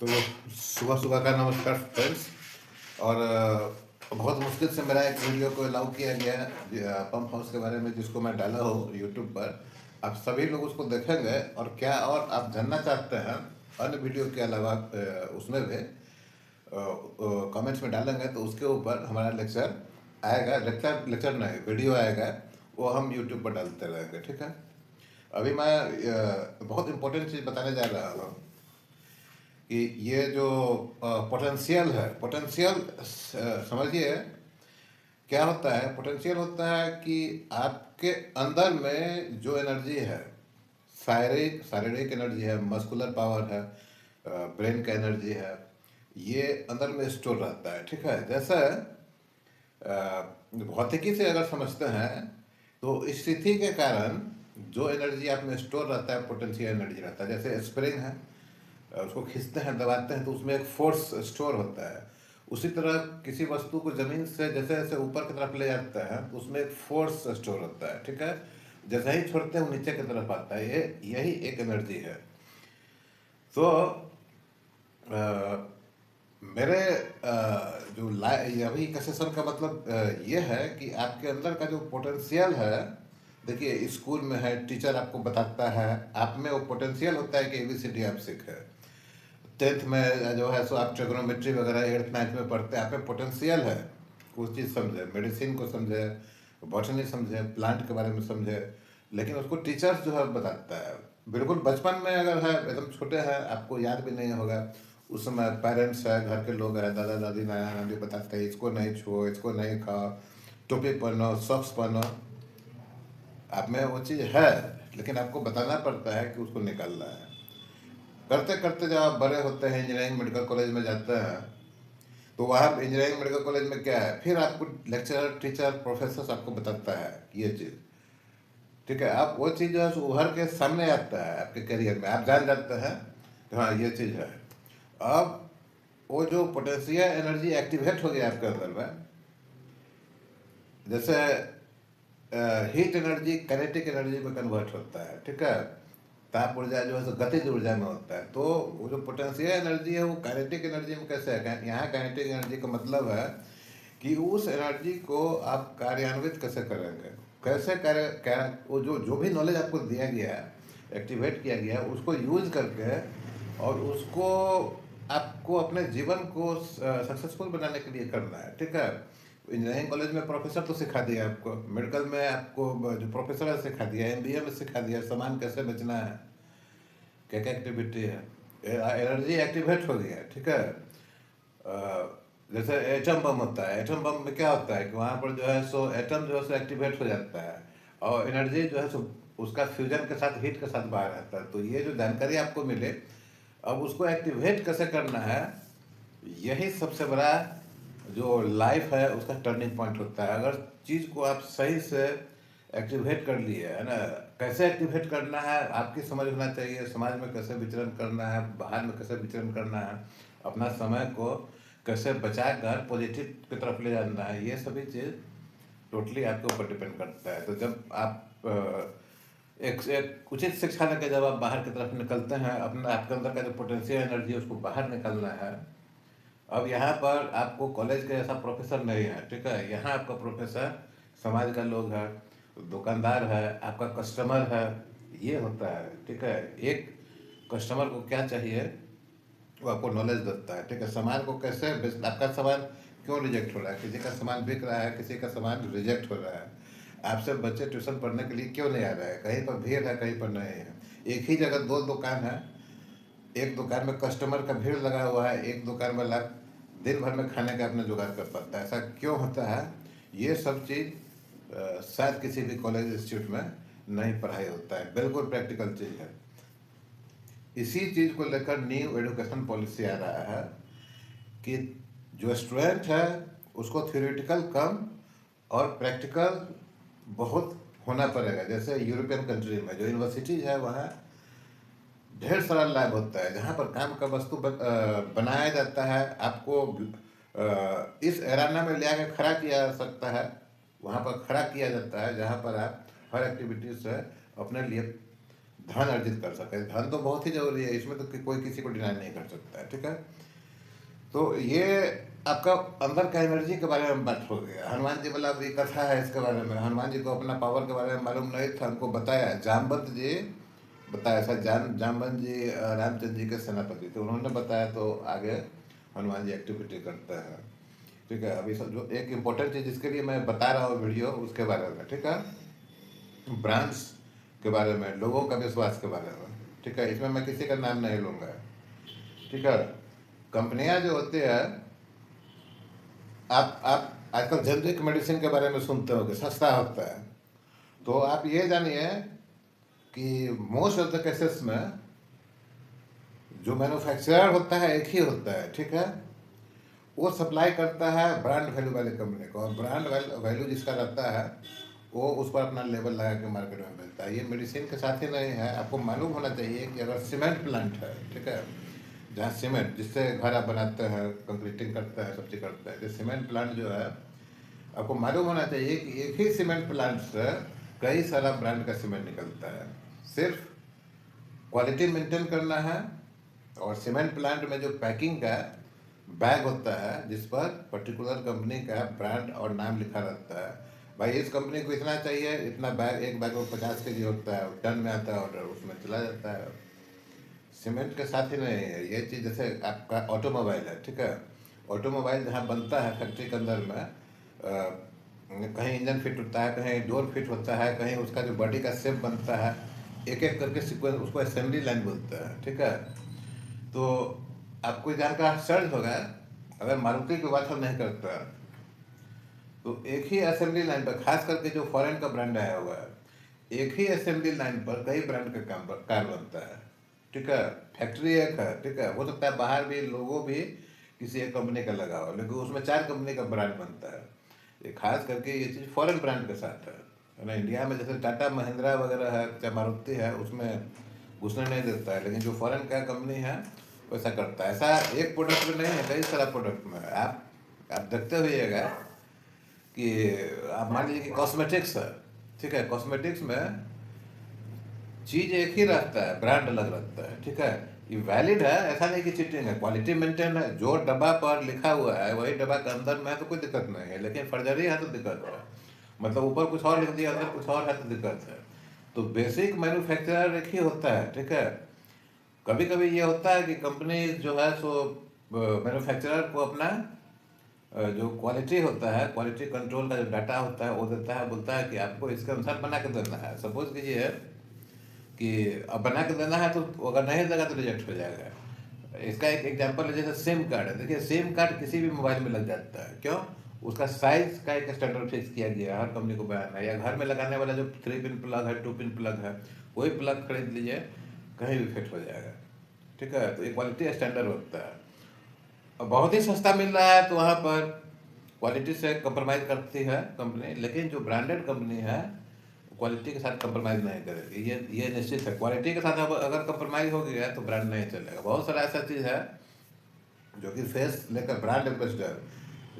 तो सुबह सुबह का नमस्कार फ्रेंड्स। और बहुत मुश्किल से मेरा एक वीडियो को अलाउ किया गया है पंप हाउस के बारे में, जिसको मैं डाला हूँ यूट्यूब पर। आप सभी लोग उसको देखेंगे और क्या और आप जानना चाहते हैं अन्य वीडियो के अलावा उसमें भी कमेंट्स में डालेंगे तो उसके ऊपर हमारा लेक्चर आएगा। लेक्चर लेक्चर नहीं, वीडियो आएगा, वो हम यूट्यूब पर डालते रहेंगे। ठीक है। अभी मैं बहुत इम्पोर्टेंट चीज़ बताने जा रहा हूँ कि ये जो पोटेंशियल है, पोटेंशियल समझिए क्या होता है। पोटेंशियल होता है कि आपके अंदर में जो एनर्जी है, शारीरिक शारीरिक एनर्जी है, मस्कुलर पावर है, ब्रेन का एनर्जी है, ये अंदर में स्टोर रहता है। ठीक है। जैसे भौतिकी से अगर समझते हैं तो स्थिति के कारण जो एनर्जी आप में स्टोर रहता है पोटेंशियल एनर्जी रहता है। जैसे स्प्रिंग है, उसको खींचते हैं, दबाते हैं तो उसमें एक फोर्स स्टोर होता है। उसी तरह किसी वस्तु को जमीन से जैसे जैसे ऊपर की तरफ ले जाते हैं तो उसमें एक फोर्स स्टोर होता है। ठीक है। जैसे ही छोड़ते हैं वो नीचे की तरफ आता है। ये यही एक एनर्जी है। तो अ, मेरे जो अभी का सेशन का मतलब ये है कि आपके अंदर का जो पोटेंशियल है, देखिए स्कूल में है, टीचर आपको बताता है, आप में वो पोटेंशियल होता है कि एबीसीडी आप सीखे। टेंथ में जो है सो आप ट्रिग्नोमेट्री वगैरह एट्थ नाइन्थ में पढ़ते हैं, आप में पोटेंशियल है कुछ चीज़ समझे, मेडिसिन को समझे, बॉटनी समझे, प्लांट के बारे में समझे। लेकिन उसको टीचर्स जो है बताता है। बिल्कुल बचपन में अगर है, एकदम छोटे हैं, आपको याद भी नहीं होगा, उस समय पेरेंट्स है, घर के लोग हैं, दादा दादी नाना नानी बताते हैं इसको नहीं छुओ, इसको नहीं खाओ, टोपी पहनो, सॉक्स पहनो। आप में वो चीज़ है, लेकिन आपको बताना पड़ता है कि उसको निकालना है। करते करते जब आप बड़े होते हैं, इंजीनियरिंग मेडिकल कॉलेज में जाते हैं, तो वहाँ इंजीनियरिंग मेडिकल कॉलेज में क्या है, फिर आपको लेक्चरर टीचर प्रोफेसर आपको बताता है ये चीज़। ठीक है। आप वो चीज़ जो है उभर के सामने आता है आपके करियर में, आप जान जाते हैं कि हाँ ये चीज़ है। अब वो जो पोटेंशियल एनर्जी एक्टिवेट हो गया आपके अंदर में, जैसे हीट एनर्जी काइनेटिक एनर्जी में कन्वर्ट होता है। ठीक है। ताप ऊर्जा जो है सो गतिज ऊर्जा में होता है। तो वो जो पोटेंशियल एनर्जी है वो काइनेटिक एनर्जी में कैसे है, यहाँ काइनेटिक एनर्जी का मतलब है कि उस एनर्जी को आप कार्यान्वित कैसे करेंगे, कैसे कार्य क्या, वो जो जो भी नॉलेज आपको दिया गया है, एक्टिवेट किया गया है, उसको यूज करके और उसको आपको अपने जीवन को सक्सेसफुल बनाने के लिए करना है। ठीक है। इंजीनियरिंग कॉलेज में प्रोफेसर तो सिखा दिया आपको, मेडिकल में आपको जो प्रोफेसर है सिखा दिया, एमबीए में सिखा दिया सामान कैसे बेचना है, क्या क्या एक्टिविटी है, एनर्जी एक्टिवेट हो गया। ठीक है। जैसे एटम बम होता है, एटम बम में क्या होता है कि वहाँ पर जो है सो एटम जो है सो एक्टिवेट हो जाता है और एनर्जी जो है सो उसका फ्यूजन के साथ हीट के साथ बाहर आता है। तो ये जो जानकारी आपको मिले, अब उसको एक्टिवेट कैसे करना है, यही सबसे बड़ा जो लाइफ है उसका टर्निंग पॉइंट होता है। अगर चीज़ को आप सही से एक्टिवेट कर लिए है ना, कैसे एक्टिवेट करना है आपकी समझ होना चाहिए, समाज में कैसे विचरण करना है, बाहर में कैसे विचरण करना है, अपना समय को कैसे बचा कर पॉजिटिव की तरफ ले जाना है, ये सभी चीज़ टोटली आपके ऊपर डिपेंड करता है। तो जब आप एक उचित शिक्षा लेकर जब आप बाहर की तरफ निकलते हैं, अपना आपके अंदर का जो पोटेंशियल एनर्जी है उसको बाहर निकलना है। अब यहाँ पर आपको कॉलेज का ऐसा प्रोफेसर नहीं है। ठीक है। यहाँ आपका प्रोफेसर समाज का लोग है, दुकानदार है, आपका कस्टमर है, ये होता है। ठीक है। एक कस्टमर को क्या चाहिए वो आपको नॉलेज देता है। ठीक है। सामान को कैसे आपका सामान क्यों रिजेक्ट हो रहा है, किसी का सामान बिक रहा है, किसी का सामान रिजेक्ट हो रहा है, आपसे बच्चे ट्यूशन पढ़ने के लिए क्यों नहीं आ रहे हैं, कहीं पर भीड़ है कहीं पर नहीं है। एक ही जगह दो दुकान है, एक दुकान में कस्टमर का भीड़ लगा हुआ है, एक दुकान वाला दिन भर में खाने का अपना जुगाड़ कर पाता है। ऐसा क्यों होता है, ये सब चीज़ शायद किसी भी कॉलेज इंस्टीट्यूट में नहीं पढ़ाई होता है, बिल्कुल प्रैक्टिकल चीज़ है। इसी चीज़ को लेकर न्यू एजुकेशन पॉलिसी आ रहा है कि जो स्टूडेंट है उसको थ्योरेटिकल कम और प्रैक्टिकल बहुत होना पड़ेगा। जैसे यूरोपियन कंट्री में जो यूनिवर्सिटीज़ है वहाँ ढेर सारा लैब होता है जहाँ पर काम का वस्तु बनाया जाता है। आपको इस एराना में ले आकर खड़ा किया जा सकता है, वहाँ पर खड़ा किया जाता है जहाँ पर आप हर एक्टिविटी से अपने लिए धन अर्जित कर सके। धन तो बहुत ही जरूरी है, इसमें तो कोई किसी को डिनाई नहीं कर सकता है, ठीक है। तो ये आपका अंदर का एनर्जी के बारे में बात हो गया। हनुमान जी वाला भी कथा है इसके बारे में। हनुमान जी को अपना पावर के बारे में मालूम नहीं था, उनको बताया जामवंत जी, बताया था जामवंत जी रामचंद्र जी के सेनापति थे, उन्होंने बताया तो आगे हनुमान जी एक्टिविटी करते हैं, ठीक है। अभी सब जो एक इम्पोर्टेंट चीज़ जिसके लिए मैं बता रहा हूँ वीडियो, उसके बारे में, ठीक है। ब्रांड्स के बारे में, लोगों का विश्वास के बारे में, ठीक है। इसमें मैं किसी का नाम नहीं लूँगा, ठीक है। कंपनियां जो होती है, आप आजकल जेनरिक मेडिसिन के बारे में सुनते होंगे, सस्ता होता है। तो आप ये जानिए कि मोस्ट ऑफ द केसेस में जो मैन्युफैक्चरर होता है एक ही होता है, ठीक है। वो सप्लाई करता है ब्रांड वैल्यू वाली कंपनी को, और ब्रांड वैल्यू जिसका रहता है वो उस पर अपना लेबल लगा के मार्केट में मिलता है। ये मेडिसिन के साथ ही नहीं है, आपको मालूम होना चाहिए कि अगर सीमेंट प्लांट है, ठीक है, जहाँ सीमेंट जिससे घर आप बनाते हैं, कंक्रीटिंग करते हैं, सब चीज़ करते हैं, तो सीमेंट प्लांट जो है, आपको मालूम होना चाहिए कि एक ही सीमेंट प्लांट से कई सारा ब्रांड का सीमेंट निकलता है। सिर्फ क्वालिटी मेंटेन करना है, और सीमेंट प्लांट में जो पैकिंग का बैग होता है जिस पर पर्टिकुलर कंपनी का ब्रांड और नाम लिखा रहता है, भाई इस कंपनी को इतना चाहिए, इतना बैग, एक बैग में 50 kg होता है, टन में आता है ऑर्डर, उसमें चला जाता है। सीमेंट के साथ ही नहीं है ये चीज़। जैसे आपका ऑटोमोबाइल है, ठीक है, ऑटोमोबाइल जहाँ बनता है फैक्ट्री के अंदर में, कहीं इंजन फिट होता है, कहीं डोर फिट होता है, कहीं उसका जो बॉडी का शेप बनता है, एक एक करके सीक्वेंस, उसको असेंबली लाइन बोलते हैं, ठीक है। तो आपको जानकर आश्चर्य होगा, अगर मारुति की बात हम नहीं करते तो एक ही असेंबली लाइन पर, खास करके जो फॉरेन का ब्रांड आया हुआ है, एक ही असेंबली लाइन पर कई ब्रांड का कार बनता है, ठीक है। फैक्ट्री एक है, ठीक है, हो सकता है बाहर भी लोगों भी किसी एक कंपनी का लगा हो, लेकिन उसमें 4 कंपनी का ब्रांड बनता है। ये खास करके ये चीज़ फॉरेन ब्रांड के साथ है ना। इंडिया में जैसे टाटा महिंद्रा वगैरह है, चाहे मारुति है, उसमें घुसने नहीं देता है, लेकिन जो फॉरेन का कंपनी है वैसा करता है। ऐसा एक प्रोडक्ट में नहीं है, कई सारा प्रोडक्ट में। आप देखते हुएगा कि आप मान लीजिए कि कॉस्मेटिक्स है, ठीक है, कॉस्मेटिक्स में चीज़ एक ही रहता है, ब्रांड अलग रहता है, ठीक है। ये वैलिड है, ऐसा नहीं कि चीटिंग है, क्वालिटी मेंटेन है, जो डब्बा पर लिखा हुआ है वही डब्बा के अंदर में है तो कोई दिक्कत नहीं है, लेकिन फर्जरी है तो दिक्कत है। मतलब ऊपर कुछ और लिख दिया, अंदर कुछ और है तो दिक्कत है। तो बेसिक मैन्युफैक्चरर एक ही होता है, ठीक है। कभी कभी ये होता है कि कंपनी जो है सो मैन्युफैक्चरर को अपना जो क्वालिटी होता है, क्वालिटी कंट्रोल का जो डाटा होता है वो देता है, बोलता है कि आपको इसके अनुसार बना के देना है। सपोज कीजिए कि अब बना के देना है, तो अगर नहीं देगा तो रिजेक्ट हो जाएगा। इसका एक एग्जांपल है, जैसे सिम कार्ड है। देखिए सिम कार्ड किसी भी मोबाइल में लग जाता है, क्यों? उसका साइज का एक स्टैंडर्ड फिक्स किया गया है, हर कंपनी को बयान है। या घर में लगाने वाला जो 3 पिन प्लग है, 2 पिन प्लग है, वही प्लग खरीद लीजिए, कहीं भी फिट हो जाएगा, ठीक है। तो ये क्वालिटी स्टैंडर्ड होता है। अब बहुत ही सस्ता मिल रहा है तो वहाँ पर क्वालिटी से कंप्रोमाइज़ करती है कंपनी, लेकिन जो ब्रांडेड कंपनी है क्वालिटी के साथ कंप्रोमाइज़ नहीं करेगी, ये निश्चित है। क्वालिटी के साथ अब अगर कंप्रोमाइज़ हो गया तो ब्रांड नहीं चलेगा। बहुत सारा ऐसा चीज़ है जो कि फेस लेकर ब्रांड एम्बेसडर,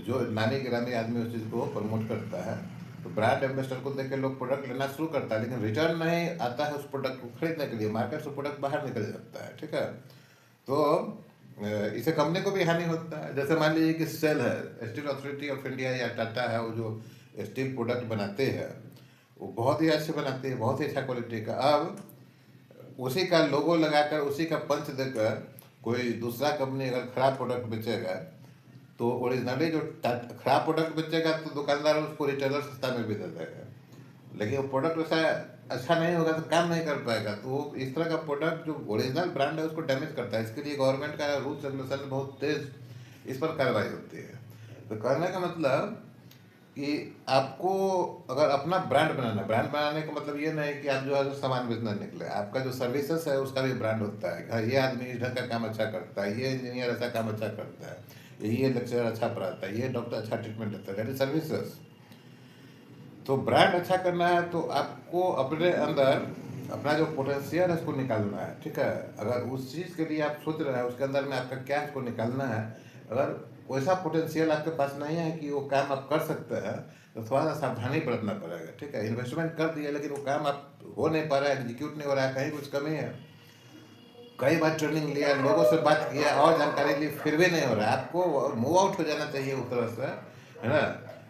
जो नामी गिरामी आदमी उस चीज़ को प्रमोट करता है, तो ब्रांड एम्बेसडर को देख के लोग प्रोडक्ट लेना शुरू करता है, लेकिन रिटर्न नहीं आता है उस प्रोडक्ट को खरीदने के लिए, मार्केट से प्रोडक्ट बाहर निकल जाता है, ठीक है। तो इसे कंपनी को भी हानि होता है। जैसे मान लीजिए कि सेल है, स्टील अथॉरिटी ऑफ इंडिया या टाटा है, वो जो स्टील प्रोडक्ट बनाते हैं वो बहुत ही अच्छे बनाते हैं, बहुत ही अच्छा क्वालिटी का। अब उसी का लोगो लगाकर, उसी का पंच देकर कोई दूसरा कंपनी अगर खराब प्रोडक्ट बेचेगा, तो ओरिजिनली जो खराब प्रोडक्ट बेचेगा तो दुकानदार उसको रिटेलर सस्ता में भी दे देगा, लेकिन वो प्रोडक्ट वैसा अच्छा नहीं होगा तो काम नहीं कर पाएगा। तो वो इस तरह का प्रोडक्ट जो ओरिजिनल ब्रांड है उसको डैमेज करता है। इसके लिए गवर्नमेंट का रूल्स रेगुलेशन बहुत तेज इस पर कार्रवाई होती है। तो कहने का मतलब कि आपको अगर अपना ब्रांड बनाने का मतलब ये नहीं कि आप जो है सामान बेचना निकले। आपका जो सर्विसेज है उसका भी ब्रांड होता है। हाँ, ये आदमी इस ढंग का काम अच्छा करता है, ये इंजीनियर ऐसा काम अच्छा करता है, ये लेक्चरर अच्छा पढ़ाता है, ये डॉक्टर अच्छा ट्रीटमेंट देता है, दैट इज सर्विसेज। तो ब्रांड अच्छा करना है तो आपको अपने अंदर अपना जो पोटेंशियल है उसको निकालना है, ठीक है। अगर उस चीज़ के लिए आप सोच रहे हैं, उसके अंदर में आपका क्या उसको निकालना है। अगर वैसा पोटेंशियल आपके पास नहीं है कि वो काम आप कर सकते हैं, तो थोड़ा सा सावधानी बरतना पड़ेगा, ठीक है। इन्वेस्टमेंट कर दिया लेकिन वो काम आप हो नहीं पा रहा है, एग्जीक्यूट नहीं हो रहा है, कहीं कुछ कमी है। कई बार ट्रेनिंग लिया, लोगों से बात किया और जानकारी ली, फिर भी नहीं हो रहा है। आपको मूव आउट हो जाना चाहिए उस तरह से, है ना।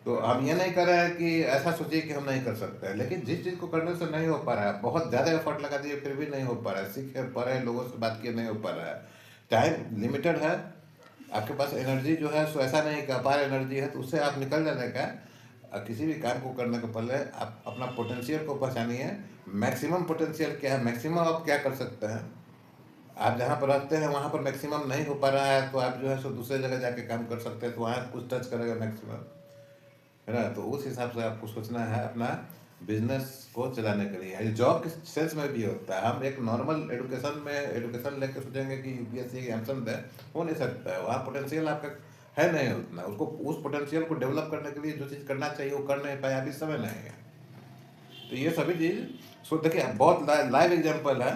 तो हम ये नहीं कर रहे हैं कि ऐसा सोचिए कि हम नहीं कर सकते हैं, लेकिन जिस चीज़ को करने से नहीं हो पा रहा है, बहुत ज़्यादा एफर्ट लगा दिए फिर भी नहीं हो पा रहा है, सीखे पढ़े लोगों से बात किए नहीं हो पा रहा है, टाइम लिमिटेड है, आपके पास एनर्जी जो है सो ऐसा नहीं कि अपार एनर्जी है, तो उससे आप निकल जाने का। किसी भी काम को करने के पहले आप अपना पोटेंशियल को पहचानिए। मैक्सिमम पोटेंशियल क्या है, मैक्सिमम आप क्या कर सकते हैं। आप जहाँ पर रहते हैं वहाँ पर मैक्सिमम नहीं हो पा रहा है, तो आप जो है सो दूसरे जगह जाके काम कर सकते हैं, तो वहाँ कुछ टच करेगा मैक्सिमम, है ना। तो उस हिसाब से आपको सोचना है अपना बिजनेस को चलाने के लिए। ये जॉब के सेंस में भी होता है। हम एक नॉर्मल एडुकेशन लेके सोचेंगे कि यूपीएससी एग्जाम दे, हो नहीं सकता है। वहाँ पोटेंशियल आपका है नहीं उतना, उसको उस पोटेंशियल को डेवलप करने के लिए जो चीज़ करना चाहिए वो कर नहीं पाए, अभी समय नहीं है। तो ये सभी चीज़ सो देखिए, बहुत लाइव एग्जाम्पल है।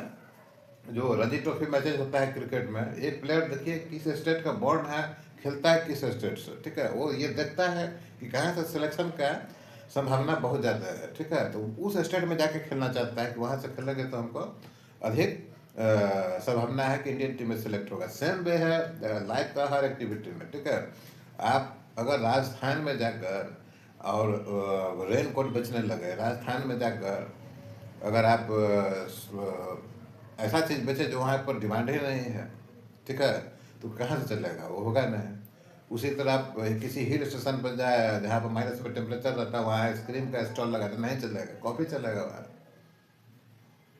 जो रणजी ट्रॉफी मैचेज होता है क्रिकेट में, एक प्लेयर देखिए किस स्टेट का बॉर्न है, खेलता है किस स्टेट से, ठीक है। वो ये देखता है कि कहाँ से सिलेक्शन का संभावना बहुत ज़्यादा है, ठीक है। तो उस स्टेट में जाके खेलना चाहता है कि वहाँ से खेलेंगे तो हमको अधिक संभावना है कि इंडियन टीम में सेलेक्ट होगा। सेम वे है लाइफ का हर एक्टिविटी में, ठीक है। आप अगर राजस्थान में जाकर और रेन कोट बेचने लगे, राजस्थान में जाकर अगर आप ऐसा चीज़ बेचे जो वहाँ पर डिमांड ही नहीं है, ठीक है, तो कहाँ से चलेगा, वो होगा नहीं। उसी तरह आप किसी हिल स्टेशन पर जाए जहाँ पर माइनस में टेम्परेचर रहता है, वहाँ आइसक्रीम का स्टॉल लगा तो नहीं चलेगा, कॉफ़ी चलेगा वहाँ।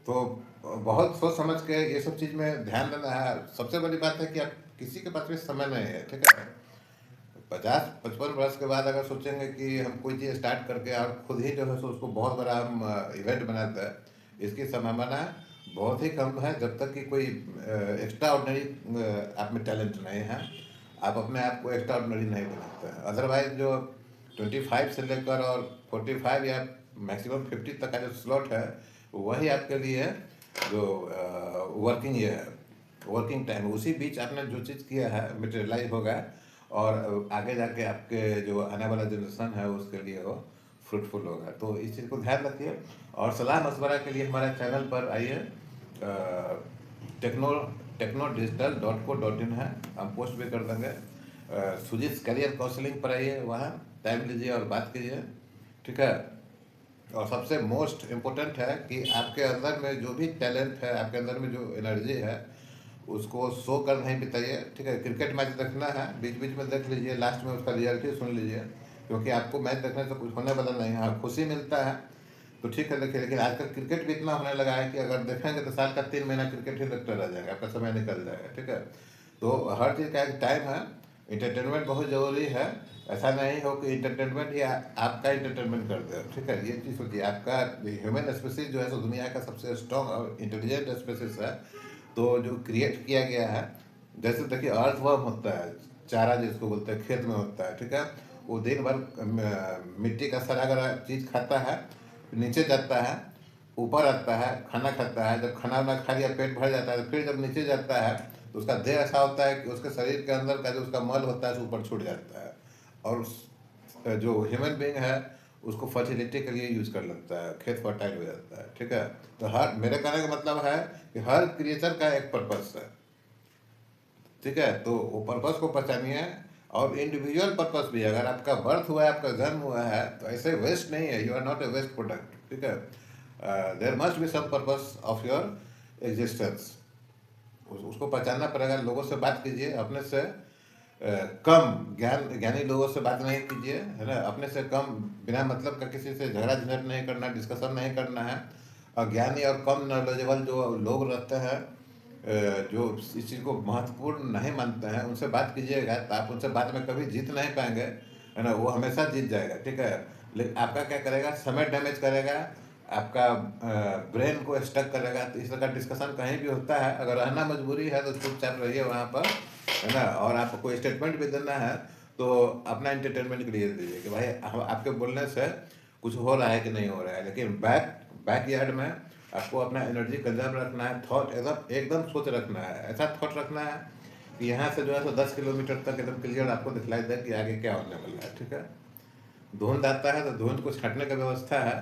तो बहुत सोच समझ के ये सब चीज़ में ध्यान देना है। सबसे बड़ी बात है कि आप किसी के पास भी समय नहीं है, ठीक है। 50-55 वर्ष के बाद अगर सोचेंगे कि हम कोई चीज़ स्टार्ट करके और खुद ही जो है सो उसको बहुत बड़ा हम इवेंट बनाते हैं, इसकी संभावना बहुत ही कम है, जब तक कि कोई एक्स्ट्रा ऑर्डनरी आप में टैलेंट नहीं है, आप अपने आप को एक्स्ट्रा ऑर्डनरी नहीं बनाते हैं। अदरवाइज जो 25 से लेकर और 45 या मैक्सिमम 50 तक का जो स्लॉट है, वही आपके लिए जो वर्किंग ये है, वर्किंग टाइम, उसी बीच आपने जो चीज़ किया है मटेरियलाइज होगा और आगे जाके आपके जो आने वाला जनरेशन है उसके लिए वो फ्रूटफुल होगा। तो इस चीज़ को ध्यान रखिए और सलाह मशवरा के लिए हमारे चैनल पर आइए। टेक्नो techno.digital.co.in है, हम पोस्ट भी कर देंगे। सुजीत करियर काउंसलिंग पर आइए, वहाँ टाइम लीजिए और बात कीजिए, ठीक है। और सबसे मोस्ट इम्पोर्टेंट है कि आपके अंदर में जो भी टैलेंट है, आपके अंदर में जो एनर्जी है, उसको शो कर नहीं बिताइए, ठीक है। क्रिकेट मैच देखना है, बीच बीच में देख लीजिए, लास्ट में उसका रिजल्ट सुन लीजिए, क्योंकि आपको मैच देखने से कुछ होने वाला नहीं है। हाँ, खुशी मिलता है तो ठीक है देखिए, लेकिन आजकल क्रिकेट भी इतना होने लगा है कि अगर देखेंगे तो साल का 3 महीना क्रिकेट ही देखते रह जाएगा, आपका समय निकल जाएगा, ठीक है। तो हर चीज़ का एक टाइम है, इंटरटेनमेंट बहुत ज़रूरी है। ऐसा नहीं हो कि इंटरटेनमेंट ही आपका इंटरटेनमेंट कर दे, ठीक है। ये चीज़ होती है, आपका ह्यूमन स्पेसिस जो है सो दुनिया का सबसे स्ट्रॉन्ग और इंटेलिजेंट स्पेसिस है। तो जो क्रिएट किया गया है, जैसे देखिए अर्थवर्म होता है, चारा जिसको बोलते हैं, खेत में होता है, ठीक है। वो दिन भर मिट्टी का सड़ा गला चीज़ खाता है, नीचे जाता है, ऊपर आता है, खाना खाता है, जब खाना वाना खा लिया पेट भर जाता है, तो फिर जब नीचे जाता है तो उसका देह ऐसा होता है कि उसके शरीर के अंदर का जो उसका मल होता है ऊपर छूट जाता है, और जो ह्यूमन बींग है उसको फर्टिलिटी के लिए यूज कर लगता है, खेत फर्टाइल हो जाता है, ठीक है। तो हर मेरे कहने का मतलब है कि हर क्रिएचर का एक पर्पस है, ठीक है। तो वो पर्पस को पहचानिए और इंडिविजुअल पर्पस भी है। अगर आपका बर्थ हुआ है, आपका जन्म हुआ है, तो ऐसे वेस्ट नहीं है, you are not a waste product, ठीक है। There must be some purpose of your existence, उसको पहचानना पड़ेगा। लोगों से बात कीजिए, अपने से कम ज्ञानी लोगों से बात नहीं कीजिए, है ना। अपने से कम बिना मतलब का किसी से झगड़ा झंझट नहीं करना, डिस्कशन नहीं करना है। और ज्ञानी और कम नॉलेजेबल जो लोग रहते हैं, जो इस चीज़ को महत्वपूर्ण नहीं मानते हैं, उनसे बात कीजिएगा तो आप उनसे बात में कभी जीत नहीं पाएंगे, है ना। वो हमेशा जीत जाएगा, ठीक है, लेकिन आपका क्या करेगा, समय डैमेज करेगा, आपका ब्रेन को स्टक करेगा। तो इस तरह का डिस्कशन कहीं भी होता है, अगर रहना मजबूरी है तो चुपचाप रहिए वहाँ पर, है ना। और आपको कोई स्टेटमेंट भी देना है तो अपना इंटरटेनमेंट के लिए दीजिए कि भाई आपके बोलने से कुछ हो रहा है कि नहीं हो रहा है, लेकिन बैक यार्ड में आपको अपना एनर्जी कंजर्व रखना है। थॉट एकदम एकदम सोच रखना है, ऐसा थॉट रखना है कि यहाँ से जो है तो 10 किलोमीटर तक एकदम क्लियर आपको दिखलाई दे कि आगे क्या होने वाला है, ठीक है। धुंध आता है तो धुंध को छांटने का व्यवस्था है।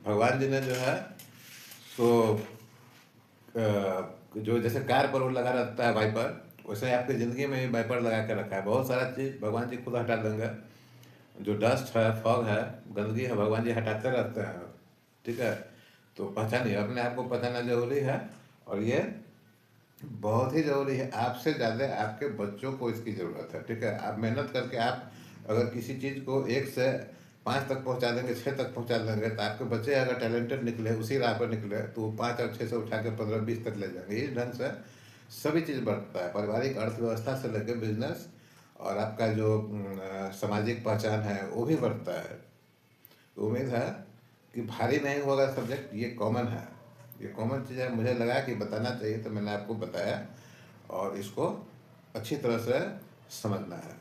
भगवान जी ने जो है तो जो जैसे कार पर वो लगा रहता है वाइपर, वैसे ही आपकी ज़िंदगी में भी वाइपर लगा के रखा है। बहुत सारा चीज़ भगवान जी खुद हटा देंगे। जो डस्ट है, फॉग है, गंदगी है, भगवान जी हटाते रहते हैं। ठीक है, तो पहचानिए, अपने आप को पहचानना जरूरी है। और ये बहुत ही ज़रूरी है, आपसे ज़्यादा आपके बच्चों को इसकी ज़रूरत है। ठीक है, आप मेहनत करके आप अगर किसी चीज़ को 1 से 5 तक पहुंचा देंगे, 6 तक पहुंचा देंगे, तो आपके बच्चे अगर टैलेंटेड निकले, उसी राह पर निकले, तो वो 5 और 6 से उठा के 15-20 तक ले जाएंगे। इस ढंग से सभी चीज़ बढ़ता है, पारिवारिक अर्थव्यवस्था से लेकर बिजनेस, और आपका जो सामाजिक पहचान है वो भी बढ़ता है। तो उम्मीद है कि भारी नहीं होगा सब्जेक्ट, ये कॉमन है, ये कॉमन चीज़ है। मुझे लगा कि बताना चाहिए, तो मैंने आपको बताया, और इसको अच्छी तरह से समझना है।